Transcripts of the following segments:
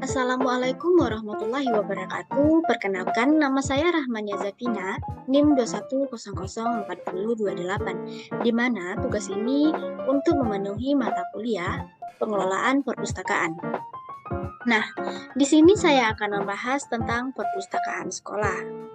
Assalamualaikum warahmatullahi wabarakatuh. Perkenalkan, nama saya Rahmania Zafina, NIM 2100428, di mana tugas ini untuk memenuhi mata kuliah pengelolaan perpustakaan. Nah, di sini saya akan membahas tentang perpustakaan sekolah.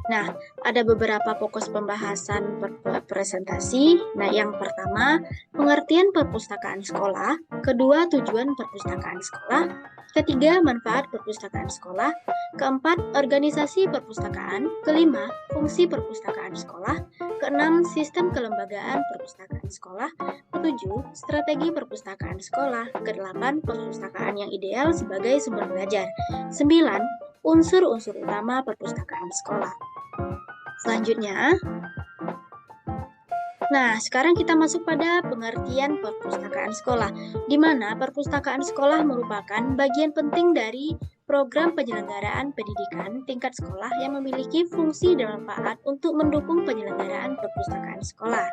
Nah, ada beberapa fokus pembahasan presentasi. Nah, yang pertama, pengertian perpustakaan sekolah. Kedua, tujuan perpustakaan sekolah. Ketiga, manfaat perpustakaan sekolah. Keempat, organisasi perpustakaan. Kelima, fungsi perpustakaan sekolah. Keenam, sistem kelembagaan perpustakaan sekolah. Ketujuh, strategi perpustakaan sekolah. Kedelapan, perpustakaan yang ideal sebagai sumber belajar. Sembilan, unsur-unsur utama perpustakaan sekolah. Selanjutnya, sekarang kita masuk pada pengertian perpustakaan sekolah, di mana perpustakaan sekolah merupakan bagian penting dari program penyelenggaraan pendidikan tingkat sekolah yang memiliki fungsi dan manfaat untuk mendukung penyelenggaraan perpustakaan sekolah.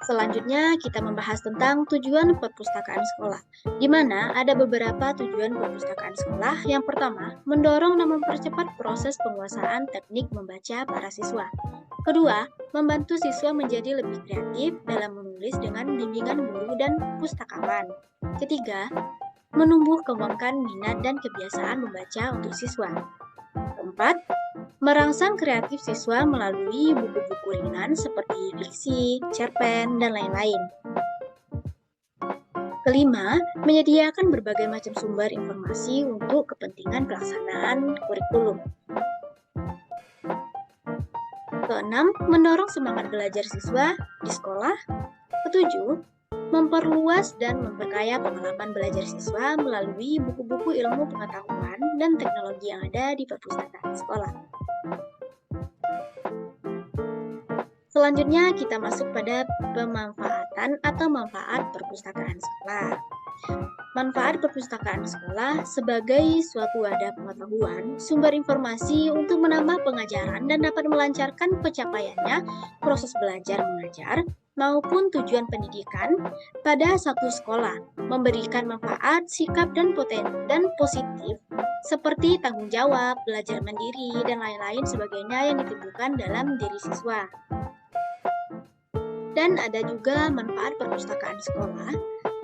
Selanjutnya, kita membahas tentang tujuan perpustakaan sekolah, di mana ada beberapa tujuan perpustakaan sekolah. Yang pertama, mendorong dan mempercepat proses penguasaan teknik membaca para siswa. Kedua, membantu siswa menjadi lebih kreatif dalam menulis dengan bimbingan guru dan pustakawan. Ketiga, menumbuh kembangkan minat dan kebiasaan membaca untuk siswa. Keempat, merangsang kreatif siswa melalui buku-buku ringan seperti fiksi, cerpen, dan lain-lain. Kelima, menyediakan berbagai macam sumber informasi untuk kepentingan pelaksanaan kurikulum. Keenam, mendorong semangat belajar siswa di sekolah. Ketujuh, memperluas dan memperkaya pengalaman belajar siswa melalui buku-buku ilmu pengetahuan dan teknologi yang ada di perpustakaan sekolah. Selanjutnya kita masuk pada pemanfaatan atau manfaat perpustakaan sekolah. Manfaat perpustakaan sekolah sebagai suatu wadah pengetahuan, sumber informasi untuk menambah pengajaran dan dapat melancarkan pencapaiannya proses belajar mengajar maupun tujuan pendidikan pada satu sekolah, memberikan manfaat, sikap dan positif seperti tanggung jawab, belajar mandiri, dan lain-lain sebagainya yang ditimbulkan dalam diri siswa. Dan ada juga manfaat perpustakaan sekolah.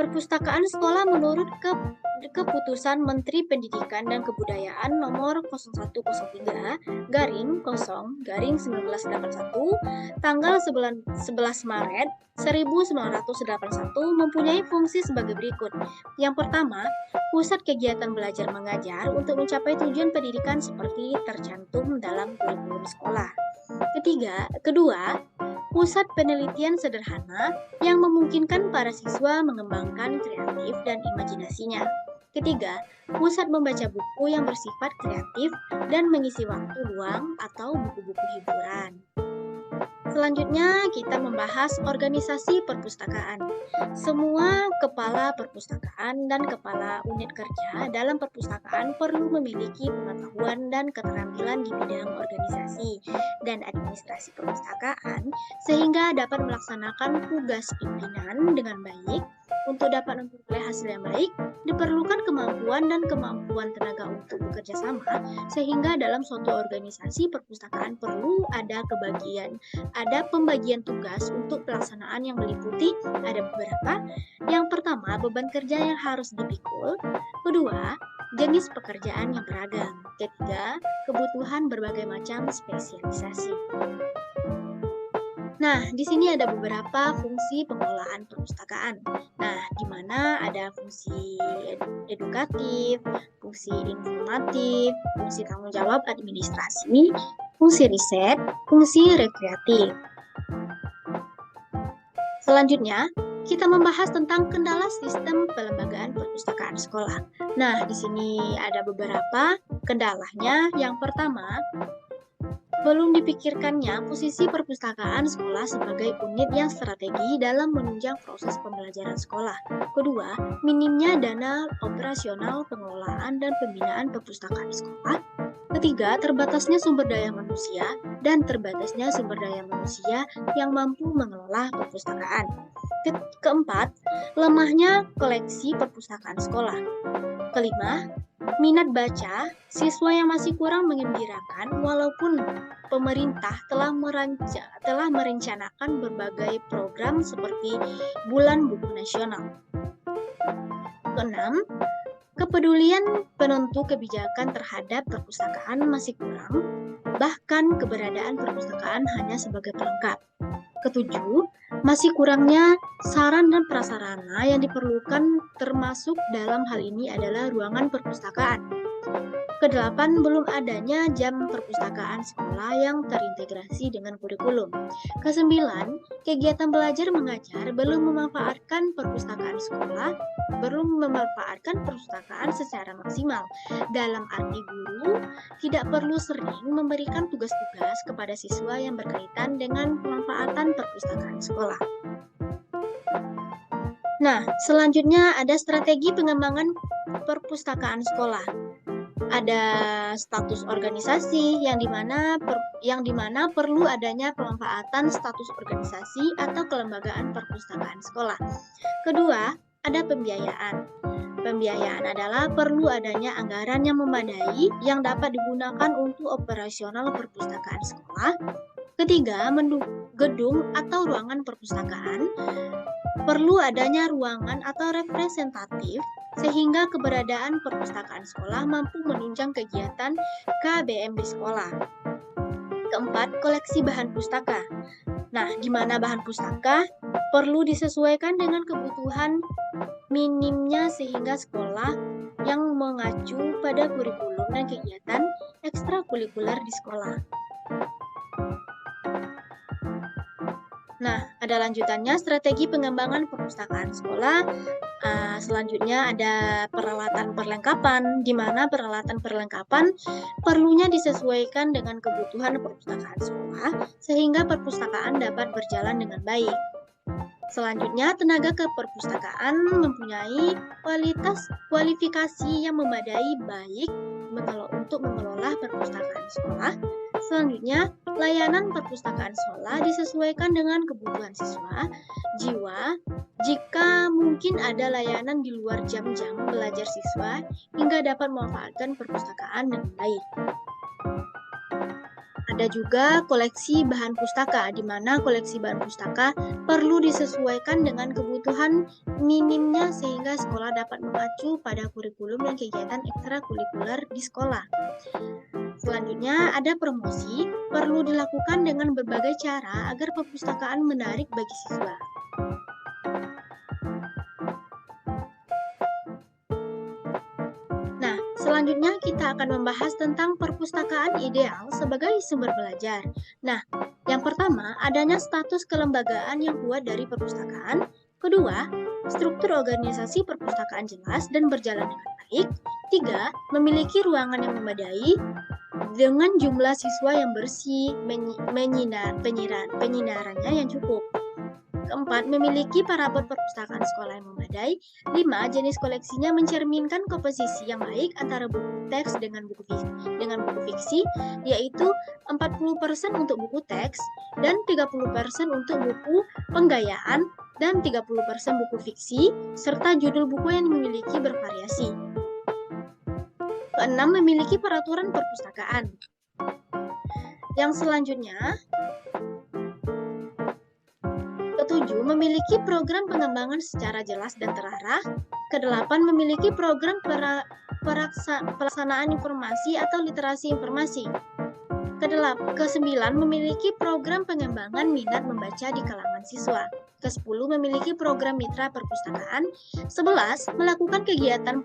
Perpustakaan sekolah menurut keputusan Menteri Pendidikan dan Kebudayaan nomor 0103-0-1981 tanggal 11 Maret 1981 mempunyai fungsi sebagai berikut. Yang pertama, pusat kegiatan belajar mengajar untuk mencapai tujuan pendidikan seperti tercantum dalam kurikulum sekolah. Kedua, pusat penelitian sederhana yang memungkinkan para siswa mengembangkan kreatif dan imajinasinya. Ketiga, pusat membaca buku yang bersifat kreatif dan mengisi waktu luang atau buku-buku hiburan. Selanjutnya, kita membahas organisasi perpustakaan. Semua kepala perpustakaan dan kepala unit kerja dalam perpustakaan perlu memiliki pengetahuan dan keterampilan di bidang organisasi dan administrasi perpustakaan sehingga dapat melaksanakan tugas pimpinan dengan baik. Untuk dapat memperoleh hasil yang baik, diperlukan kemampuan dan kemampuan tenaga untuk bekerja sama, sehingga dalam suatu organisasi perpustakaan perlu ada pembagian tugas untuk pelaksanaan yang meliputi ada beberapa. Yang pertama, beban kerja yang harus dipikul. Kedua, jenis pekerjaan yang beragam. Ketiga, kebutuhan berbagai macam spesialisasi. Di sini ada beberapa fungsi pengelolaan perpustakaan. Di mana ada fungsi edukatif, fungsi informatif, fungsi tanggung jawab administrasi, fungsi riset, fungsi rekreatif. Selanjutnya, kita membahas tentang kendala sistem pelembagaan perpustakaan sekolah. Di sini ada beberapa kendalanya. Yang pertama, belum dipikirkannya posisi perpustakaan sekolah sebagai unit yang strategi dalam menunjang proses pembelajaran sekolah. Kedua, minimnya dana operasional pengelolaan dan pembinaan perpustakaan sekolah. Ketiga, terbatasnya sumber daya manusia dan terbatasnya sumber daya manusia yang mampu mengelola perpustakaan. Keempat, lemahnya koleksi perpustakaan sekolah. Kelima, minat baca siswa yang masih kurang mengembirakan walaupun pemerintah telah merencanakan berbagai program seperti Bulan Buku Nasional. Keenam, kepedulian penentu kebijakan terhadap perpustakaan masih kurang, bahkan keberadaan perpustakaan hanya sebagai pelengkap. Ketujuh, masih kurangnya saran dan prasarana yang diperlukan, termasuk dalam hal ini adalah ruangan perpustakaan. Kedelapan, belum adanya jam perpustakaan sekolah yang terintegrasi dengan kurikulum. Kesembilan, kegiatan belajar mengajar belum memanfaatkan perpustakaan sekolah, secara maksimal. Dalam arti guru tidak perlu sering memberikan tugas-tugas kepada siswa yang berkaitan dengan pemanfaatan perpustakaan sekolah. Nah, selanjutnya ada strategi pengembangan perpustakaan sekolah. Ada status organisasi yang dimana perlu adanya pemanfaatan status organisasi atau kelembagaan perpustakaan sekolah. Kedua, ada pembiayaan. Pembiayaan adalah perlu adanya anggaran yang memadai yang dapat digunakan untuk operasional perpustakaan sekolah. Ketiga, gedung atau ruangan perpustakaan. Perlu adanya ruangan atau representatif sehingga keberadaan perpustakaan sekolah mampu menunjang kegiatan KBM di sekolah. Keempat, koleksi bahan pustaka. Nah, di mana bahan pustaka perlu disesuaikan dengan kebutuhan minimnya sehingga sekolah yang mengacu pada kurikulum dan kegiatan ekstrakurikuler di sekolah. Nah, ada lanjutannya strategi pengembangan perpustakaan sekolah. Selanjutnya ada peralatan perlengkapan, di mana peralatan perlengkapan perlunya disesuaikan dengan kebutuhan perpustakaan sekolah, sehingga perpustakaan dapat berjalan dengan baik. Selanjutnya, tenaga keperpustakaan mempunyai kualifikasi yang memadai baik untuk mengelola perpustakaan sekolah. Selanjutnya, layanan perpustakaan sekolah disesuaikan dengan kebutuhan siswa, jiwa, jika mungkin ada layanan di luar jam-jam belajar siswa, hingga dapat memanfaatkan perpustakaan dengan baik. Ada juga koleksi bahan pustaka, di mana koleksi bahan pustaka perlu disesuaikan dengan kebutuhan minimnya sehingga sekolah dapat mengacu pada kurikulum dan kegiatan ekstrakurikuler di sekolah. Selanjutnya, ada promosi, perlu dilakukan dengan berbagai cara agar perpustakaan menarik bagi siswa. Nah, selanjutnya kita akan membahas tentang perpustakaan ideal sebagai sumber belajar. Nah, yang pertama, adanya status kelembagaan yang kuat dari perpustakaan. Kedua, struktur organisasi perpustakaan jelas dan berjalan dengan baik. Tiga, memiliki ruangan yang memadai dengan jumlah siswa yang bersih, penyinarannya yang cukup. Keempat, memiliki parabot perpustakaan sekolah yang memadai. 5, jenis koleksinya mencerminkan komposisi yang baik antara buku teks dengan buku fiksi, yaitu 40% untuk buku teks dan 30% untuk buku penggayaan dan 30% buku fiksi, serta judul buku yang memiliki bervariasi. Keenam, memiliki peraturan perpustakaan. Yang selanjutnya, ketujuh, memiliki program pengembangan secara jelas dan terarah. Kedelapan, memiliki program pelaksanaan informasi atau literasi informasi. Kesembilan, memiliki program pengembangan minat membaca di kalangan siswa. Kesepuluh, memiliki program mitra perpustakaan. 11, melakukan kegiatan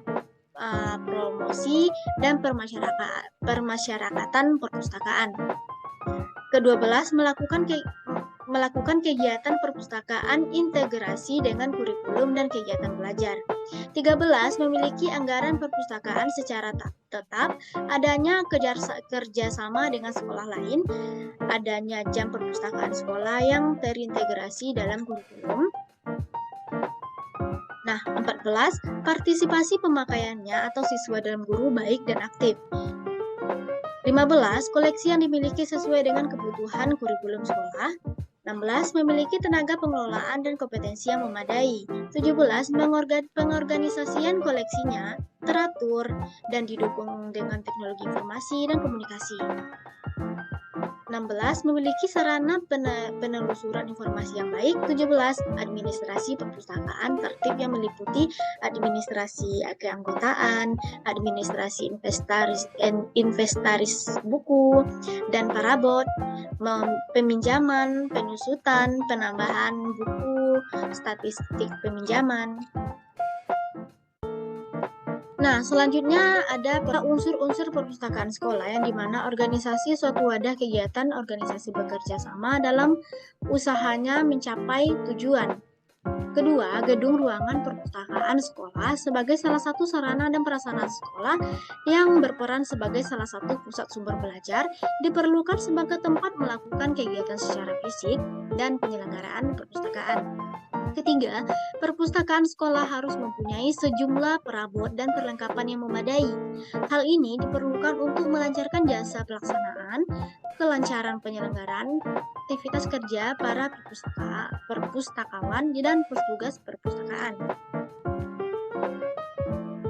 promosi dan permasyarakatan perpustakaan. Ke-12, melakukan kegiatan perpustakaan integrasi dengan kurikulum dan kegiatan belajar. 13, memiliki anggaran perpustakaan secara tetap, adanya kerjasama dengan sekolah lain, adanya jam perpustakaan sekolah yang terintegrasi dalam kurikulum. Nah, 14, partisipasi pemakaiannya atau siswa dalam guru baik dan aktif. 15. Koleksi yang dimiliki sesuai dengan kebutuhan kurikulum sekolah. 16. Memiliki tenaga pengelolaan dan kompetensi yang memadai. 17. Pengorganisasian koleksinya teratur dan didukung dengan teknologi informasi dan komunikasi. 16. Memiliki sarana penelusuran informasi yang baik. 17. Administrasi perpustakaan tertib yang meliputi administrasi keanggotaan, administrasi inventaris buku dan parabot, peminjaman, penyusutan, penambahan buku, statistik peminjaman. Nah, selanjutnya ada unsur-unsur perpustakaan sekolah yang dimana organisasi suatu wadah kegiatan organisasi bekerja sama dalam usahanya mencapai tujuan. Kedua, gedung ruangan perpustakaan sekolah sebagai salah satu sarana dan prasarana sekolah yang berperan sebagai salah satu pusat sumber belajar diperlukan sebagai tempat melakukan kegiatan secara fisik dan penyelenggaraan perpustakaan. Ketiga, perpustakaan sekolah harus mempunyai sejumlah perabot dan perlengkapan yang memadai. Hal ini diperlukan untuk melancarkan jasa pelaksanaan, kelancaran penyelenggaraan aktivitas kerja para perpustakawan dan petugas perpustakaan.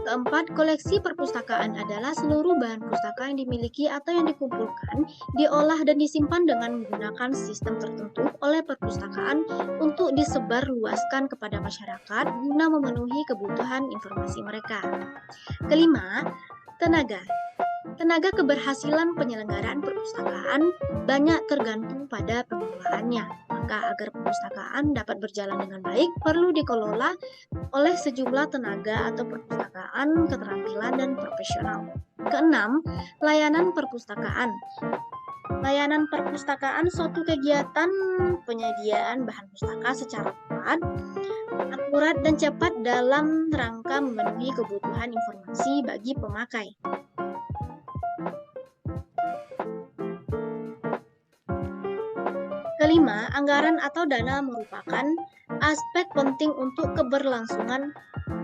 Keempat, koleksi perpustakaan adalah seluruh bahan pustaka yang dimiliki atau yang dikumpulkan, diolah dan disimpan dengan menggunakan sistem tertentu oleh perpustakaan untuk disebarluaskan kepada masyarakat guna memenuhi kebutuhan informasi mereka. Kelima, tenaga. Tenaga keberhasilan penyelenggaraan perpustakaan banyak tergantung pada pengelolaannya. Maka agar perpustakaan dapat berjalan dengan baik, perlu dikelola oleh sejumlah tenaga atau perpustakaan keterampilan dan profesional. Keenam, layanan perpustakaan. Layanan perpustakaan suatu kegiatan penyediaan bahan pustaka secara tepat, akurat, dan cepat dalam rangka memenuhi kebutuhan informasi bagi pemakai. Kelima, anggaran atau dana merupakan aspek penting untuk keberlangsungan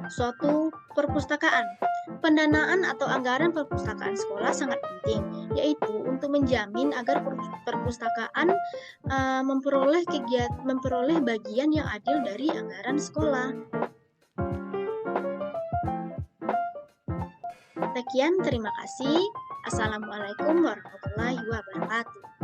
suatu perpustakaan. Pendanaan atau anggaran perpustakaan sekolah sangat penting, yaitu untuk menjamin agar perpustakaan memperoleh bagian yang adil dari anggaran sekolah. Sekian, terima kasih. Assalamualaikum warahmatullahi wabarakatuh.